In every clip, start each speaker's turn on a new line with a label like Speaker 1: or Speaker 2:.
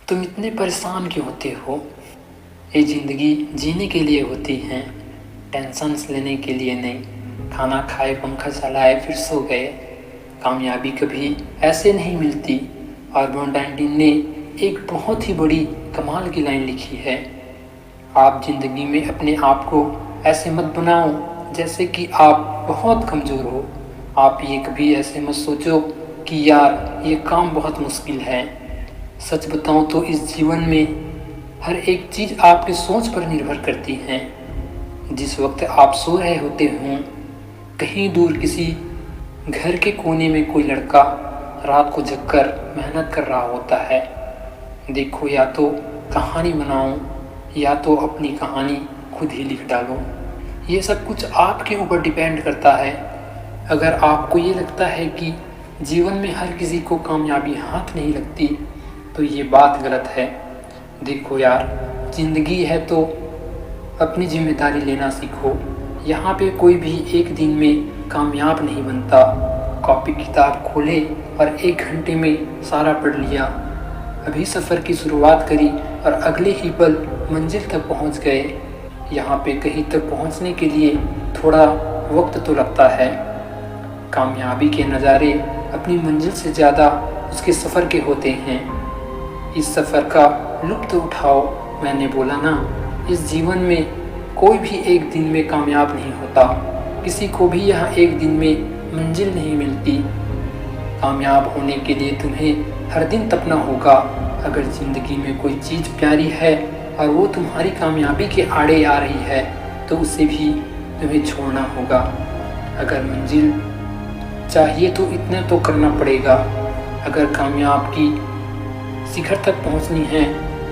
Speaker 1: तुम इतने परेशान क्यों होते हो? ये ज़िंदगी जीने के लिए होती है, टेंशन्स लेने के लिए नहीं। खाना खाए, पंखा चलाए, फिर सो गए। कामयाबी कभी ऐसे नहीं मिलती। अल्बर्ट आइंस्टीन ने एक बहुत ही बड़ी कमाल की लाइन लिखी है, आप ज़िंदगी में अपने आप को ऐसे मत बनाओ जैसे कि आप बहुत कमज़ोर हो। आप ये कभी ऐसे मत सोचो कि यार ये काम बहुत मुश्किल है। सच बताऊं तो इस जीवन में हर एक चीज़ आपकी सोच पर निर्भर करती है। जिस वक्त आप सो रहे होते हों, कहीं दूर किसी घर के कोने में कोई लड़का रात को जगकर मेहनत कर रहा होता है। देखो, या तो कहानी बनाओ या तो अपनी कहानी खुद ही लिख डालो। ये सब कुछ आपके ऊपर डिपेंड करता है। अगर आपको ये लगता है कि जीवन में हर किसी को कामयाबी हाथ नहीं लगती, तो ये बात गलत है। देखो यार, ज़िंदगी है तो अपनी जिम्मेदारी लेना सीखो। यहाँ पे कोई भी एक दिन में कामयाब नहीं बनता। कॉपी किताब खोले और 1 घंटे में सारा पढ़ लिया, अभी सफ़र की शुरुआत करी और अगले ही पल मंजिल तक पहुँच गए। यहाँ पे कहीं तक पहुँचने के लिए थोड़ा वक्त तो लगता है। कामयाबी के नज़ारे अपनी मंजिल से ज़्यादा उसके सफ़र के होते हैं। इस सफ़र का लुत्फ़ उठाओ। मैंने बोला ना, इस जीवन में कोई भी एक दिन में कामयाब नहीं होता। किसी को भी यहाँ एक दिन में मंजिल नहीं मिलती। कामयाब होने के लिए तुम्हें हर दिन तपना होगा। अगर ज़िंदगी में कोई चीज़ प्यारी है और वो तुम्हारी कामयाबी के आड़े आ रही है, तो उसे भी तुम्हें छोड़ना होगा। अगर मंजिल चाहिए तो इतना तो करना पड़ेगा। अगर कामयाब की शिखर तक पहुंचनी है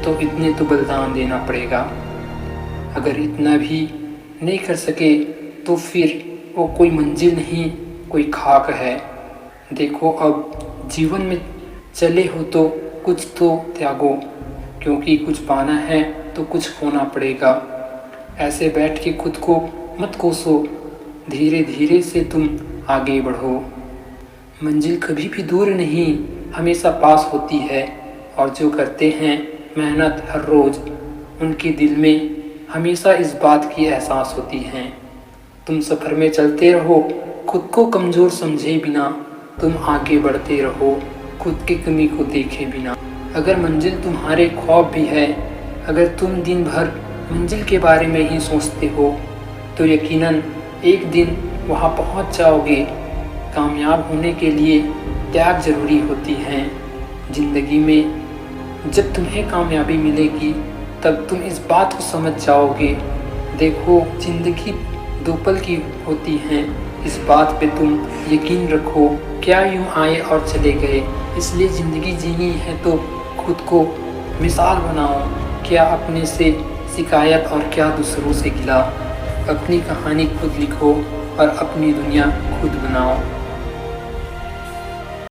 Speaker 1: तो इतने तो बलिदान देना पड़ेगा। अगर इतना भी नहीं कर सके तो फिर वो कोई मंजिल नहीं, कोई खाक है। देखो, अब जीवन में चले हो तो कुछ तो त्यागो, क्योंकि कुछ पाना है तो कुछ खोना पड़ेगा। ऐसे बैठ के खुद को मत कोसो, धीरे धीरे से तुम आगे बढ़ो। मंजिल कभी भी दूर नहीं, हमेशा पास होती है। और जो करते हैं मेहनत हर रोज़, उनके दिल में हमेशा इस बात की एहसास होती है। तुम सफ़र में चलते रहो, खुद को कमज़ोर समझे बिना। तुम आगे बढ़ते रहो, खुद की कमी को देखे बिना। अगर मंजिल तुम्हारे ख्वाब भी है, अगर तुम दिन भर मंजिल के बारे में ही सोचते हो, तो यकीनन एक दिन वहाँ पहुँच जाओगे। कामयाब होने के लिए त्याग ज़रूरी होती है। ज़िंदगी में जब तुम्हें कामयाबी मिलेगी, तब तुम इस बात को समझ जाओगे। देखो, ज़िंदगी 2 पल की होती है, इस बात पे तुम यकीन रखो। क्या यूँ आए और चले गए। इसलिए ज़िंदगी जीनी है तो खुद को मिसाल बनाओ। क्या अपने से शिकायत और क्या दूसरों से गिला। अपनी कहानी खुद लिखो और अपनी दुनिया खुद बनाओ।